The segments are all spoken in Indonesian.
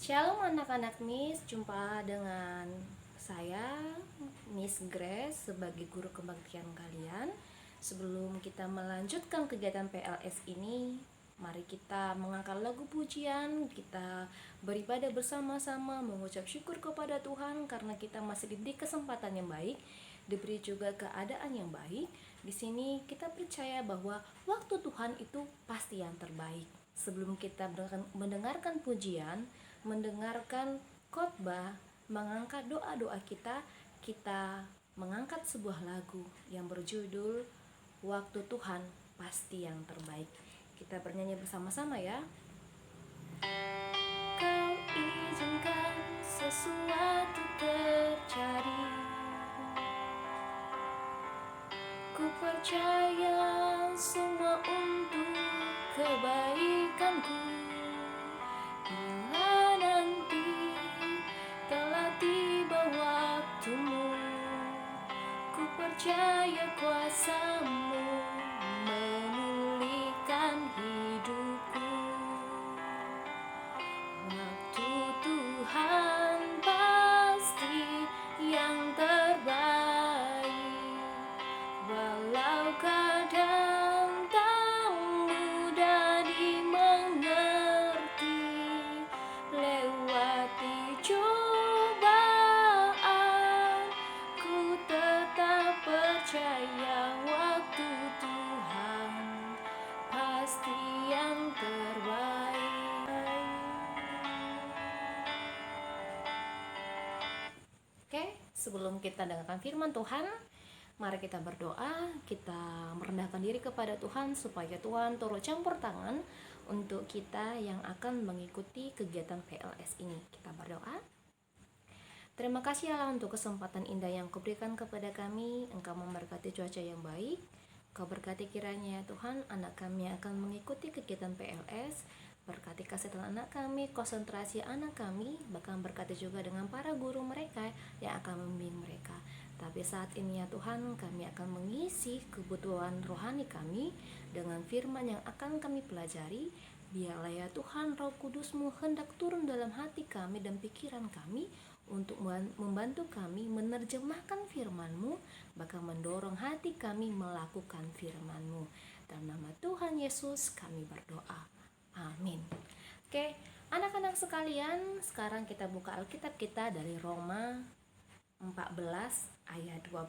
Shalom anak-anak Miss, jumpa dengan saya Miss Grace sebagai guru kebaktian kalian. Sebelum kita melanjutkan kegiatan PLS ini, mari kita mengangkat lagu pujian, kita beribadah bersama-sama, mengucap syukur kepada Tuhan karena kita masih diberi kesempatan yang baik, diberi juga keadaan yang baik. Di sini kita percaya bahwa waktu Tuhan itu pasti yang terbaik. Sebelum kita mendengarkan pujian, mendengarkan khotbah, mengangkat doa-doa kita mengangkat sebuah lagu yang berjudul Waktu Tuhan Pasti Yang Terbaik. Kita bernyanyi bersama-sama ya. Kau izinkan sesuatu terjadi, ku percaya semua untuk kebaikanku. Bila nanti telah tiba waktumu, ku percaya kuasa-Mu memulihkan hidupku. Waktu Tuhan pasti yang terbaik, walau kadang tak mudah dimengerti. Lewati cobaan, ku tetap percaya waktu Tuhan pasti yang terbaik. Oke, sebelum kita dengarkan firman Tuhan, mari kita berdoa, kita merendahkan diri kepada Tuhan supaya Tuhan turut campur tangan untuk kita yang akan mengikuti kegiatan PLS ini. Kita berdoa. Terima kasih Allah untuk kesempatan indah yang Kau berikan kepada kami. Engkau memberkati cuaca yang baik. Kau berkati kiranya ya Tuhan, anak kami akan mengikuti kegiatan PLS. Berkati kesehatan anak kami, konsentrasi anak kami, bahkan berkati juga dengan para guru mereka yang akan membimbing mereka. Tapi saat ini ya Tuhan, kami akan mengisi kebutuhan rohani kami dengan firman yang akan kami pelajari. Biarlah ya Tuhan, Roh Kudus-Mu hendak turun dalam hati kami dan pikiran kami untuk membantu kami menerjemahkan firman-Mu, bahkan mendorong hati kami melakukan firman-Mu. Dalam nama Tuhan Yesus kami berdoa. Amin. Oke, anak-anak sekalian, sekarang kita buka Alkitab kita dari Roma 14 ayat 12.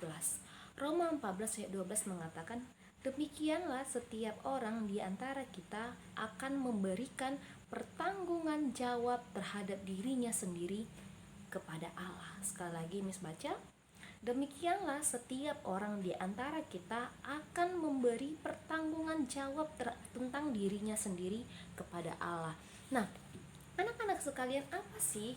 Roma 14 ayat 12 mengatakan, demikianlah setiap orang di antara kita akan memberikan pertanggungan jawab terhadap dirinya sendiri kepada Allah. Sekali lagi Miss baca. Demikianlah setiap orang di antara kita akan memberi pertanggungan jawab tentang dirinya sendiri kepada Allah. Nah, anak-anak sekalian, apa sih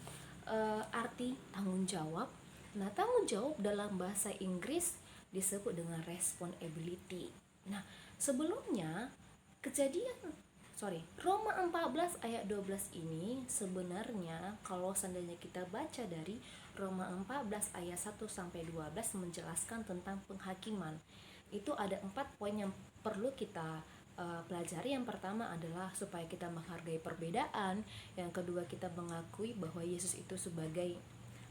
arti tanggung jawab? Nah, tanggung jawab dalam bahasa Inggris disebut dengan responsibility. Nah, sebelumnya Roma 14 ayat 12 ini sebenarnya kalau seandainya kita baca dari Roma 14 ayat 1 sampai 12 menjelaskan tentang penghakiman. Itu ada 4 poin yang perlu kita pelajari. Yang pertama adalah supaya kita menghargai perbedaan. Yang kedua, kita mengakui bahwa Yesus itu sebagai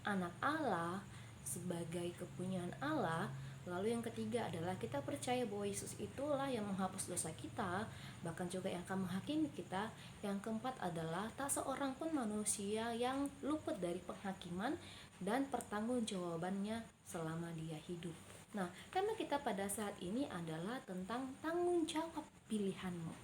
anak Allah, sebagai kepunyaan Allah. Lalu yang ketiga adalah kita percaya bahwa Yesus itulah yang menghapus dosa kita, bahkan juga yang akan menghakimi kita. Yang keempat adalah tak seorang pun manusia yang luput dari penghakiman dan pertanggungjawabannya selama dia hidup. Nah, tema kita pada saat ini adalah tentang tanggung jawab pilihanmu.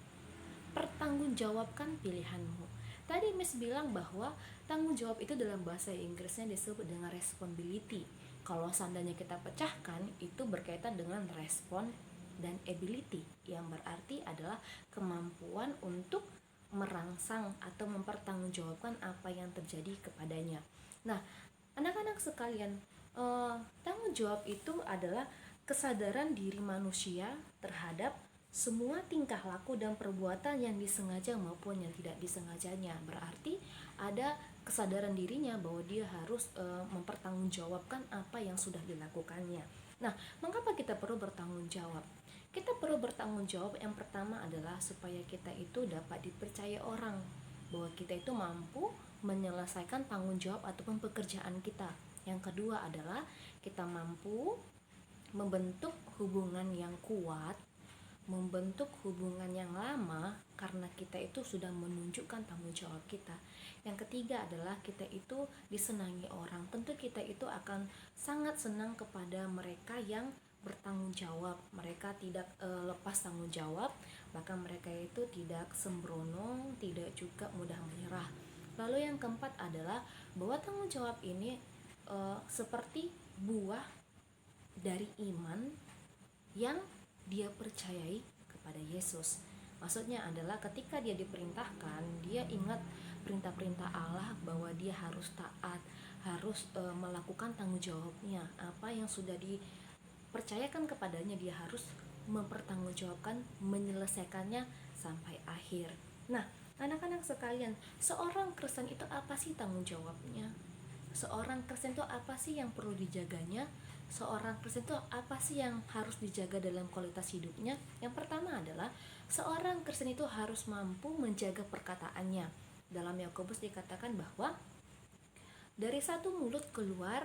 Pertanggungjawabkan pilihanmu. Tadi Miss bilang bahwa tanggung jawab itu dalam bahasa Inggrisnya disebut dengan responsibility. Kalau seandainya kita pecahkan, itu berkaitan dengan respon dan ability, yang berarti adalah kemampuan untuk merangsang atau mempertanggungjawabkan apa yang terjadi kepadanya. Nah, anak-anak sekalian, tanggung jawab itu adalah kesadaran diri manusia terhadap semua tingkah laku dan perbuatan yang disengaja maupun yang tidak disengajanya. Berarti ada kesadaran dirinya bahwa dia harus mempertanggungjawabkan apa yang sudah dilakukannya. Nah, mengapa kita perlu bertanggung jawab? Kita perlu bertanggung jawab yang pertama adalah supaya kita itu dapat dipercaya orang, bahwa kita itu mampu menyelesaikan tanggung jawab ataupun pekerjaan kita. Yang kedua adalah kita mampu membentuk hubungan yang kuat, membentuk hubungan yang lama karena kita itu sudah menunjukkan tanggung jawab kita. Yang ketiga adalah kita itu disenangi orang. Tentu kita itu akan sangat senang kepada mereka yang bertanggung jawab. Mereka tidak lepas tanggung jawab, bahkan mereka itu tidak sembrono, tidak juga mudah menyerah. Lalu yang keempat adalah bahwa tanggung jawab ini seperti buah dari iman yang dia percayai kepada Yesus. Maksudnya adalah ketika dia diperintahkan, dia ingat perintah-perintah Allah bahwa dia harus taat, harus melakukan tanggung jawabnya. Apa yang sudah dipercayakan kepadanya, dia harus mempertanggungjawabkan, menyelesaikannya sampai akhir. Nah, anak-anak sekalian, seorang Kristen itu apa sih tanggung jawabnya? Seorang Kristen itu apa sih yang perlu dijaganya? Seorang Kristen itu apa sih yang harus dijaga dalam kualitas hidupnya? Yang pertama adalah seorang Kristen itu harus mampu menjaga perkataannya. Dalam Yakobus dikatakan bahwa dari satu mulut keluar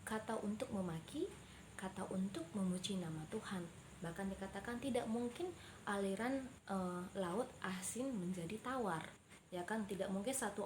kata untuk memaki, kata untuk memuji nama Tuhan. Bahkan dikatakan tidak mungkin aliran laut asin menjadi tawar. Ya kan, tidak mungkin satu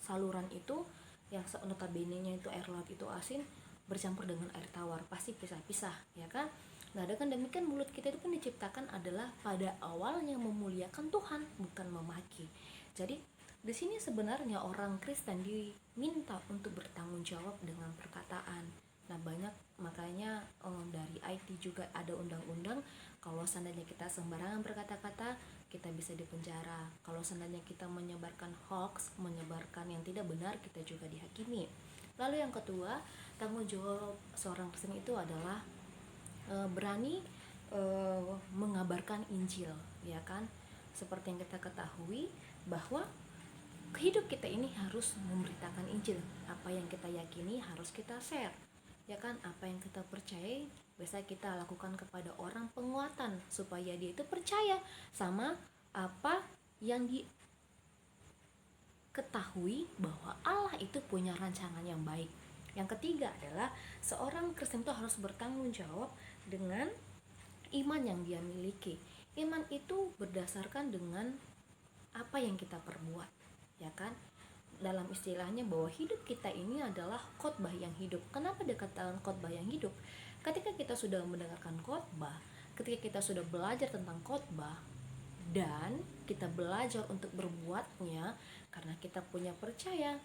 saluran itu yang notabene-nya itu air laut itu asin bercampur dengan air tawar, pasti pisah-pisah, ya kan? Nah, dengan demikian mulut kita itu pun diciptakan adalah pada awalnya memuliakan Tuhan, bukan memaki. Jadi di sini sebenarnya orang Kristen diminta untuk bertanggung jawab dengan perkataan. Nah, banyak makanya dari IT juga ada undang-undang kalau seandainya kita sembarangan berkata-kata, kita bisa dipenjara. Kalau seandainya kita menyebarkan hoax, menyebarkan yang tidak benar, kita juga dihakimi. Lalu yang kedua, tanggung jawab seorang Kristen itu adalah berani mengabarkan Injil, ya kan? Seperti yang kita ketahui bahwa hidup kita ini harus memberitakan Injil. Apa yang kita yakini harus kita share, ya kan? Apa yang kita percayai bisa kita lakukan kepada orang, penguatan supaya dia itu percaya sama apa yang diketahui bahwa Allah itu punya rancangan yang baik. Yang ketiga adalah seorang Kristen itu harus bertanggung jawab dengan iman yang dia miliki. Iman itu berdasarkan dengan apa yang kita perbuat, ya kan? Dalam istilahnya bahwa hidup kita ini adalah khotbah yang hidup. Kenapa dikatakan khotbah yang hidup? Ketika kita sudah mendengarkan khotbah, ketika kita sudah belajar tentang khotbah dan kita belajar untuk berbuatnya, karena kita punya percaya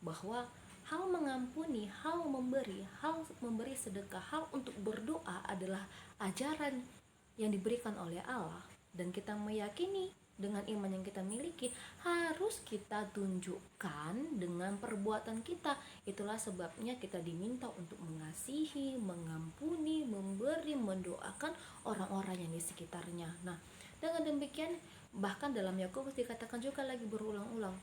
bahwa hal mengampuni, hal memberi sedekah, hal untuk berdoa adalah ajaran yang diberikan oleh Allah, dan kita meyakini dengan iman yang kita miliki harus kita tunjukkan dengan perbuatan kita. Itulah sebabnya kita diminta untuk mengasihi, mengampuni, memberi, mendoakan orang-orang yang di sekitarnya. Nah, dengan demikian bahkan dalam Yakobus dikatakan juga lagi berulang-ulang,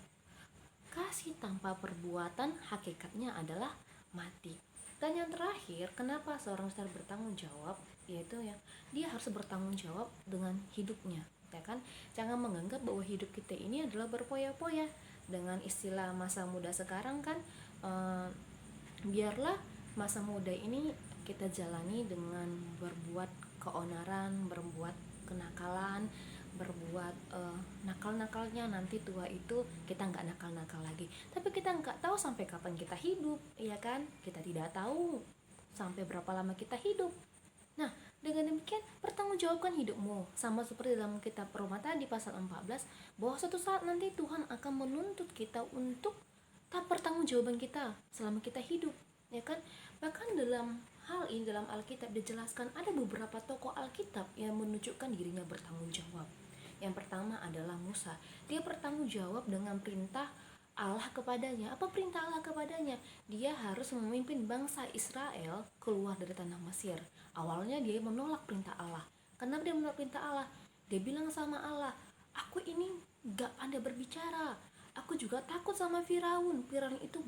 kasih tanpa perbuatan hakikatnya adalah mati. Dan yang terakhir, kenapa seorang Kristen bertanggung jawab, yaitu ya dia harus bertanggung jawab dengan hidupnya, ya kan? Jangan menganggap bahwa hidup kita ini adalah berpoya-poya. Dengan istilah masa muda sekarang kan, biarlah masa muda ini kita jalani dengan berbuat keonaran, berbuat kenakalan, berbuat nakal-nakalnya. Nanti tua itu kita nggak nakal-nakal lagi, tapi kita nggak tahu sampai kapan kita hidup, ya kan? Kita tidak tahu sampai berapa lama kita hidup. Nah, dengan demikian pertanggungjawabkan hidupmu, sama seperti dalam kitab Roma tadi pasal 14, bahwa suatu saat nanti Tuhan akan menuntut kita untuk tak pertanggungjawaban kita selama kita hidup, ya kan? Bahkan dalam hal ini dalam Alkitab dijelaskan ada beberapa tokoh Alkitab yang menunjukkan dirinya bertanggung jawab. Yang pertama adalah Musa. Dia bertanggung jawab dengan perintah Allah kepadanya. Apa perintah Allah kepadanya? Dia harus memimpin bangsa Israel keluar dari tanah Mesir. Awalnya dia menolak perintah Allah. Kenapa dia menolak perintah Allah? Dia bilang sama Allah, aku ini gak pandai berbicara. Aku juga takut sama Firaun. Firaun itu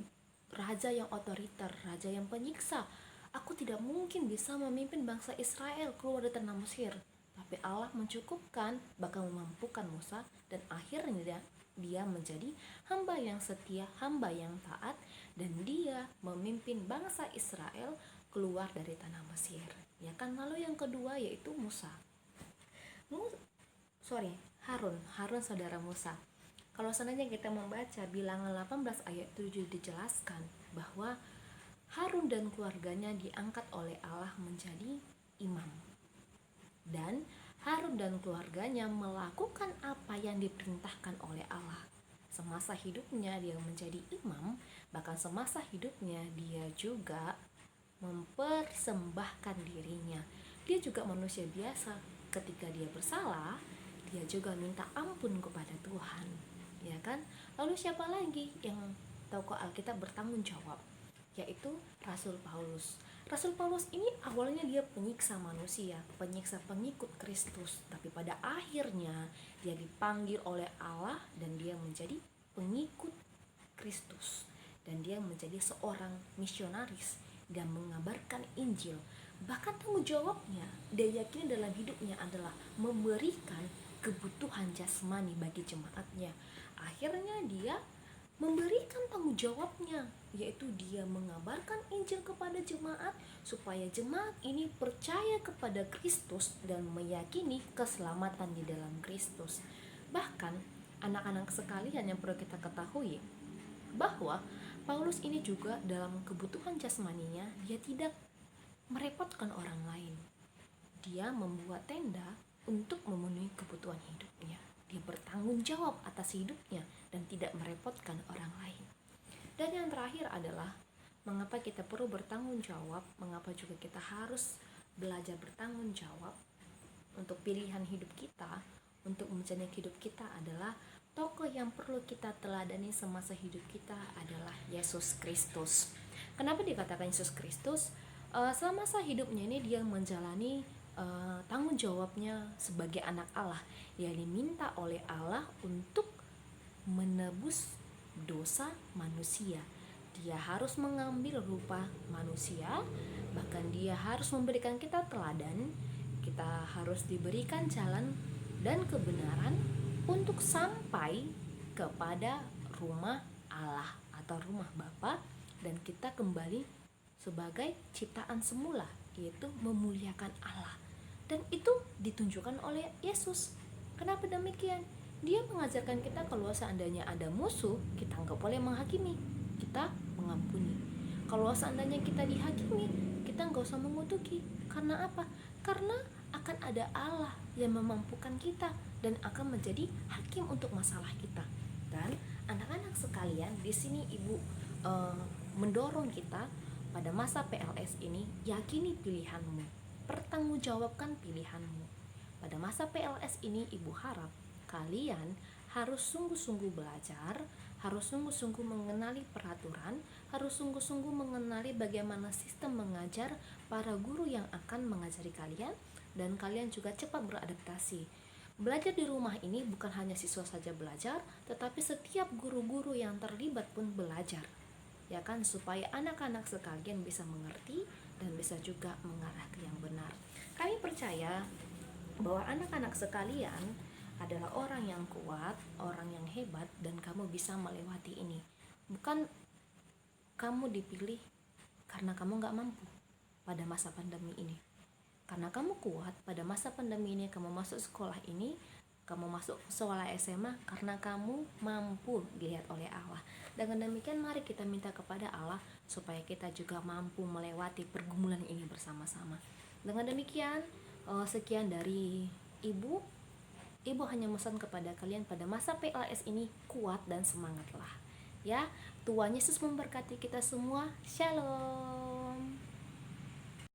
raja yang otoriter, raja yang penyiksa. Aku tidak mungkin bisa memimpin bangsa Israel keluar dari tanah Mesir. Tapi Allah mencukupkan, bahkan memampukan Musa, dan akhirnya dia menjadi hamba yang setia, hamba yang taat, dan dia memimpin bangsa Israel keluar dari tanah Mesir. Ya kan? Lalu yang kedua yaitu Harun saudara Musa. Kalau seandainya kita membaca Bilangan 18 ayat 7 dijelaskan bahwa Harun dan keluarganya diangkat oleh Allah menjadi imam. Dan Harun dan keluarganya melakukan apa yang diperintahkan oleh Allah. Semasa hidupnya dia menjadi imam, bahkan semasa hidupnya dia juga mempersembahkan dirinya. Dia juga manusia biasa. Ketika dia bersalah, dia juga minta ampun kepada Tuhan, ya kan? Lalu siapa lagi yang tokoh Alkitab bertanggung jawab? Yaitu Rasul Paulus. Rasul Paulus ini awalnya dia penyiksa manusia, penyiksa pengikut Kristus, tapi pada akhirnya dia dipanggil oleh Allah dan dia menjadi pengikut Kristus, dan dia menjadi seorang misionaris dan mengabarkan Injil. Bahkan tanggung jawabnya dia yakini dalam hidupnya adalah memberikan kebutuhan jasmani bagi jemaatnya. Akhirnya dia memberikan tanggung jawabnya, yaitu dia mengabarkan Injil kepada jemaat supaya jemaat ini percaya kepada Kristus dan meyakini keselamatan di dalam Kristus. Bahkan anak-anak sekalian yang perlu kita ketahui bahwa Paulus ini juga dalam kebutuhan jasmaninya dia tidak merepotkan orang lain. Dia membuat tenda untuk memenuhi kebutuhan hidupnya. Dia bertanggung jawab atas hidupnya dan tidak merepotkan orang lain. Dan yang terakhir adalah mengapa kita perlu bertanggung jawab, mengapa juga kita harus belajar bertanggung jawab untuk pilihan hidup kita, untuk menjalani hidup kita adalah tokoh yang perlu kita teladani semasa hidup kita adalah Yesus Kristus. Kenapa dikatakan Yesus Kristus? Semasa hidupnya ini dia menjalani tanggung jawabnya sebagai anak Allah, yang diminta oleh Allah untuk menebus dosa manusia. Dia harus mengambil rupa manusia, bahkan dia harus memberikan kita teladan. Kita harus diberikan jalan dan kebenaran untuk sampai kepada rumah Allah atau rumah Bapa, dan kita kembali sebagai ciptaan semula, yaitu memuliakan Allah. Dan itu ditunjukkan oleh Yesus. Kenapa demikian? Dia mengajarkan kita kalau seandainya ada musuh, kita nggak boleh menghakimi, kita mengampuni. Kalau seandainya kita dihakimi, kita nggak usah mengutuki. Karena apa? Karena akan ada Allah yang memampukan kita dan akan menjadi hakim untuk masalah kita. Dan anak-anak sekalian, di sini ibu mendorong kita pada masa PLS ini, yakini pilihanmu, pertanggungjawabkan pilihanmu. Pada masa PLS ini ibu harap kalian harus sungguh-sungguh belajar, harus sungguh-sungguh mengenali peraturan, harus sungguh-sungguh mengenali bagaimana sistem mengajar para guru yang akan mengajari kalian, dan kalian juga cepat beradaptasi. Belajar di rumah ini bukan hanya siswa saja belajar, tetapi setiap guru-guru yang terlibat pun belajar, ya kan, supaya anak-anak sekalian bisa mengerti dan bisa juga mengarah ke yang benar. Kami percaya bahwa anak-anak sekalian adalah orang yang kuat, orang yang hebat, dan kamu bisa melewati ini. Bukan kamu dipilih karena kamu gak mampu pada masa pandemi ini. Karena kamu kuat pada masa pandemi ini, kamu masuk sekolah ini, kamu masuk sekolah SMA karena kamu mampu dilihat oleh Allah. Dengan demikian mari kita minta kepada Allah supaya kita juga mampu melewati pergumulan ini bersama-sama. Dengan demikian sekian dari ibu. Ibu hanya pesan kepada kalian pada masa PLS ini, kuat dan semangatlah. Ya, Tuhan Yesus memberkati kita semua. Shalom.